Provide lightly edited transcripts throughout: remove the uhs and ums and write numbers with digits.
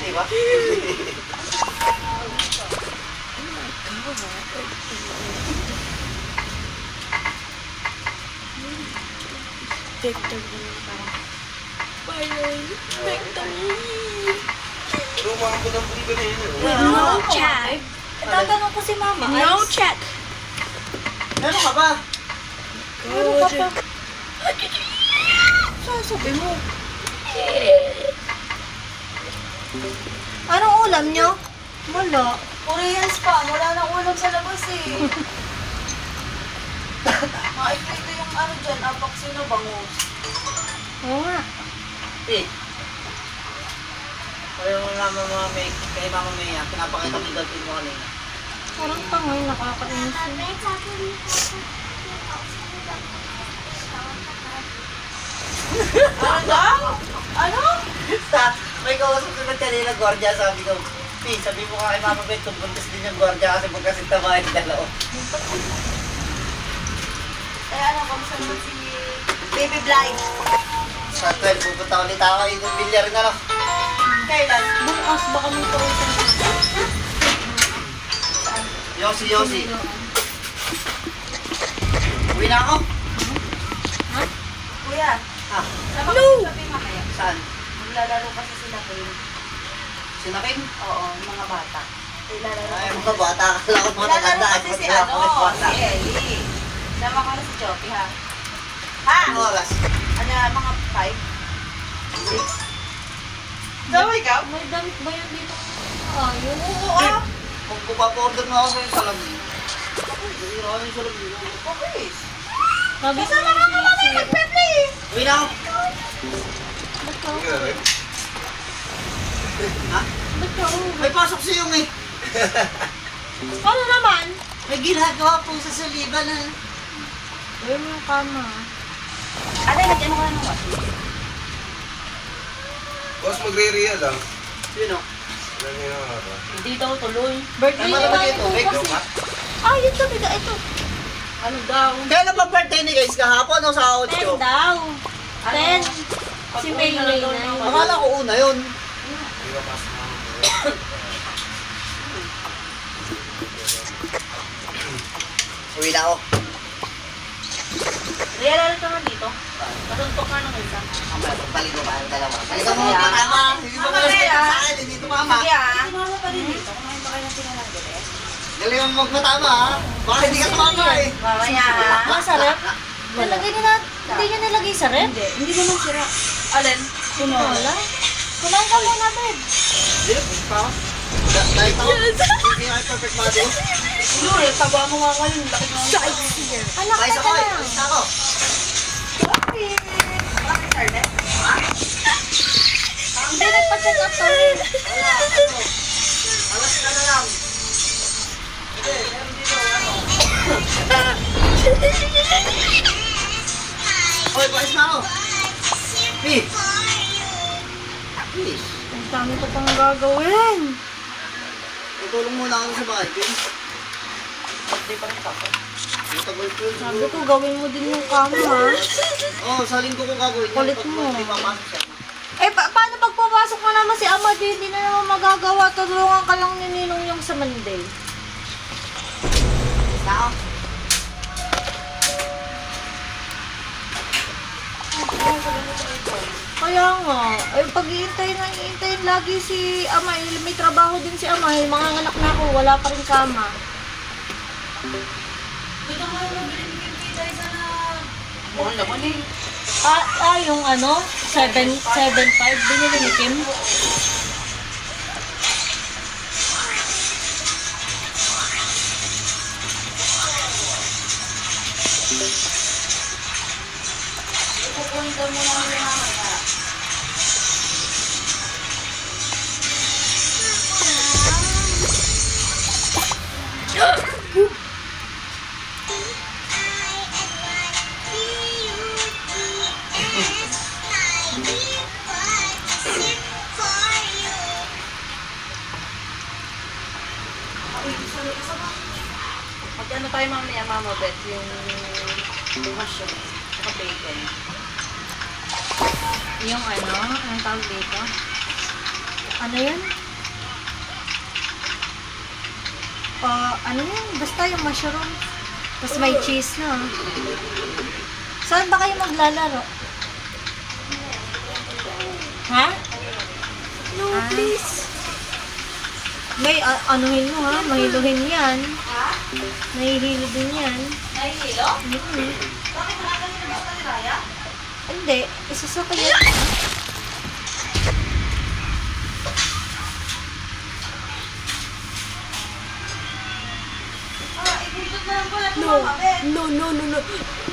di ba? Victor din parang. Byron, Victor. Pero mga po ng buligan na yun. No chat. Tatanong ko si Mama. No chat. Ano ka ba? Ano ka pa? Sasabi mo. Anong ulam nyo? Wala. Koreans pa. Wala nang ulam sa labas eh. Ito yung ano dyan. Apaksino bangus. Oo nga. Eh. Kaya mo naman mga may, kay Mama Maya, pinapakita mo yung dalpin mo kanina. Parang tangay, nakakainis yun. Ano daw? Ano? May kausap ko na kanina, Gordya, sabi ko, P, sabi mo kay Mama Bet, kung buntis din yung Gordya kasi magkasin tabahin dalawa. Ano, kamusta naman si Baby Blind? Sa 12, pupunta ulit ako, yung bilyar na lang. Kailan? Bukas baka may kausap na. Yossi. Uwi na ako. Kuya, Ah, sama ko sabi mamaya. saan? Maglalaro kasi sila kayo. Sinakin? Oo, yung mga bata. Ilalaro Ay, kasi. mga bata. Akala ko mga Ilalaro tatanda. kasi si ano, si Ellie. Sama ko na si Choppy ha. Ha? Anong oras? Ano, mga 5? 6? Sama ikaw? May damit ba yan dito? Ayun. Oo ah. Kung kupapa-order na ako sa yung salamin. Hindi ako yung salamin. Okay. Sabi ko Kasama ka naman may mag-play. Uwi na ako. ba't ka? Ha? Ba't ka? May pasok si yung eh. Ano naman? May ginagawa po sa saliban na. Ayun yung kama. Ano, nagyan ko na ng washing. Boss, magre-real lang. Yun o. Ano yun ang araw? Hindi daw tuloy. Birthday Ay, niya malaki nga ito, ito big, kasi. no? Ah, yun sabi ka. Ito. Ano daw? Kailan ba birthday ni guys? Kahapon o sa 8? 10 daw. 10. Si May May na yun. Akala ko una yun. Hindi ba mas Uwi na ako. Real, ano ka dito? Matuntok ka nung isa. Mamaya, pagbalik mo ba ang dalawa? Balik mo Mamaya. tama. Hindi mo Mamaya. malas ka sa akin. Hindi ito mama. Sige ah. Sumama pa rin dito. Kumain pa kayo ng pinalagay eh. Galing mo magmatama ha. Baka hindi ka tumama eh. Mamaya ha. Masarap. Nalagay nila, hindi niya nilagay sa rep? Hindi naman sira. Alin? Wala. Kumain ka muna, babe. Hindi, push pa ako. Dahil ako, hindi nga yung perfect body ko. Lure, taba mo nga ngayon. Laki mo. Anak Guys, ka ako na eh. lang. Push na ako. Bakit, Charlotte? Hindi, nagpa-check up kami. Wala, ano. Alas ka na lang. Hindi, meron dito, ano. Hoy, bukas na ako. Please. Please. Ang dami ko pang gagawin. Tutulong muna ako sa bahay, Pin. Hindi pa rin tapos. Matagal ko yun Sabi siguro. ko, gawin mo din yung kama, ha? Oo, sa linggo ko gagawin. yun. Kulit Pag mo. Hindi papasok siya. Eh, paano pag papasok mo naman si Ama, hindi na naman magagawa. Tulungan ka lang ni Ninong yung sa Monday. Na ako. Kaya nga, ay pag-iintayin lagi si Ama, eh, may trabaho din si Ama, eh, mga anak na ako, wala pa rin kama. Dito mo yung mabili-bili tayo sa na... Mahal naman eh. Yung ano, 7.5, binili ni Kim. Pupunta mo na yung mamaya. Magkano tayo mamaya, Mama Bet, yung mushroom, saka bacon. Yung ano, anong tawag dito? Ano yan? Ano yan? Basta yung mushroom. Tapos may cheese na. Saan ba kayo maglalaro? Ha? No, please. May anuhin mo ha, mahiluhin yan. Nahihilo din yan. Nahihilo? Mm-hmm. Bakit nakakalimutan ba ito ni Raya? Hindi, isasakay yan. Ibultot na lang pala ito, Mama Bet. No.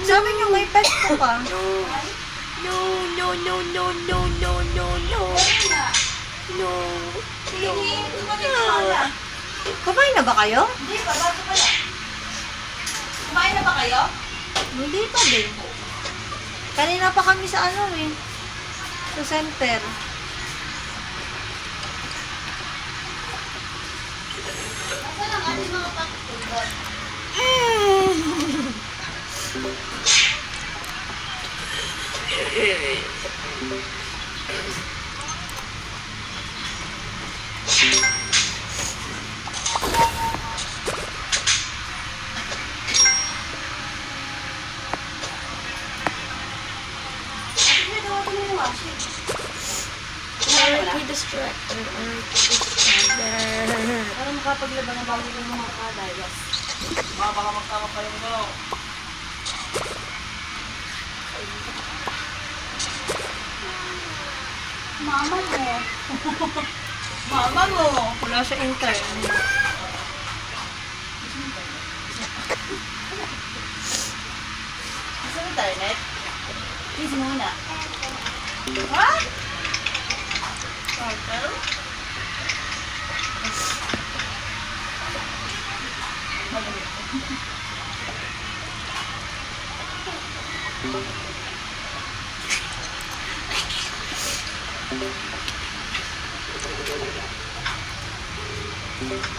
Sabi niyo may pesto pa. No. Hinihinto ko din pala. Kumain na ba kayo? Hindi pa, bago pala. Kumain na ba kayo? Hindi pa din. Kanina pa kami sa ano eh. Sa center. Asa lang ating mga pagtulog? Para makapaglaban ng bago ng mga kadayas. Baka magkama pa yung mo. Mama mo. Mama mo. Wala siya intern. Gusto mo internet? Please muna. Ha? Carter?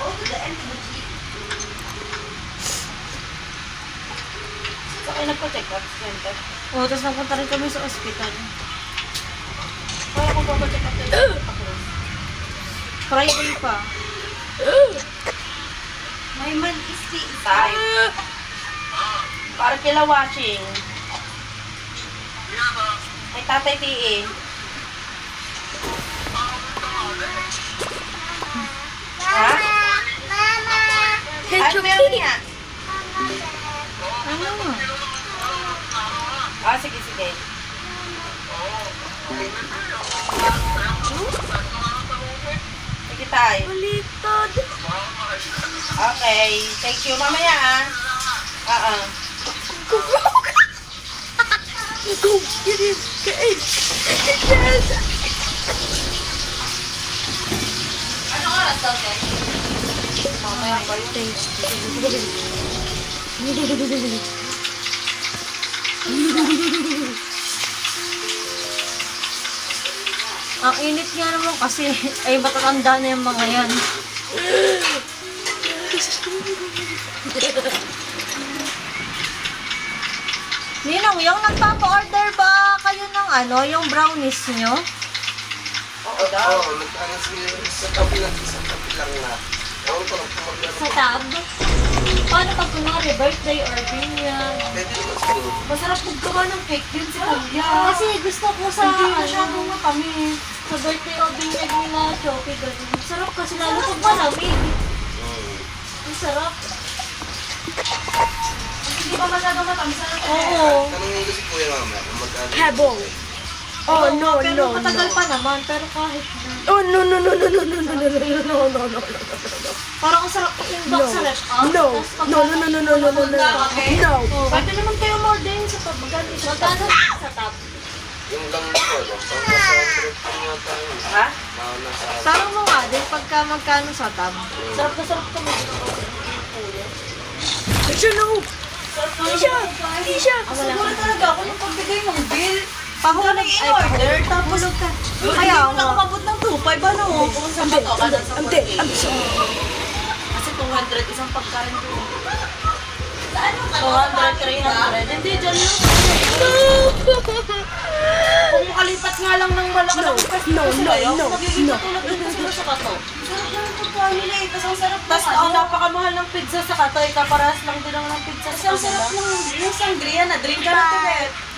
Oh, to the end of the jeep. So, kayo nagpa-check up center? Oo, tapos napunta rin kami sa ospital. Para kung papacheck up tayo. Friday pa. May man isti inside. Para kila watching. May tatay PE. Ha? Ano meron niya? Ano? Ah, sige, sige. Sige tayo. Baliktad. Okay. Thank you. Mamaya ah. Go get him. Ano oras daw, Ted? Mamaya pa yun. Thanks. Ang init nga naman kasi ay matatanda na yung mga yan. Ninong, yung nagpapa-order ba kayo ng ano, yung brownies nyo? Oo daw. Oo, nag-ano sa tabi lang na. Ewan ko lang kung mag-ano. Sa tab? Paano pag kunwari, birthday or ganyan? Pwede naman siguro. Masarap maggawa ng cake yun si Kuya. Kasi gusto ko sa Hindi ano, masyadong matamis. sa birthday o binyag nila, chocolate, ganun. Sarap kasi lalo pag malamig. Ang sarap. Hindi pa masyadong matamis. Oo. Tanongin ko si Kuya mamaya kung mag-ano. Pebble. Oh, no, pero no, matagal no. pa naman, pero kahit na. Oh, no, no, no, no, no, no, no, no, no, no, no, no, no. Parang ang sarap i-inbox sa ref up. No, Tapos pag- no, no, no, no, no, no, no, no. No. Oh, pwede naman kayo order sa tab. Magkano sa tab? Yung lang ko, pang nasa 100 pa nga tayo. Ha? Nasa Parang mo nga din pagka magkano sa tab. Sarap na sarap kami. Isha, no. Isha, Isha. Siguro talaga ako nung pagbigay ng bill. Pahulog Ay, in-order, tapos ka. Kaya Kaya ako nakamabot ng 2.5, ano? Kung saan ba to? Kanan sa Ante, 4K. ante. Kasi 200 isang pagkain ko. Saan yung 200, 300? Hindi, dyan lang. Kung makalipat nga lang ng malaki-laki pwesto no, ko sila, no, magiging no. katulad din ko sila sa kato. Sarap lang ang pagkain nila eh. Tapos ang sarap Tapos ng ang napakamahal ng pizza sa katoy, kaparas lang din ang ng pizza Kasi sa ang sarap kanila. ng Yung sangria na drink ka na, Tibet.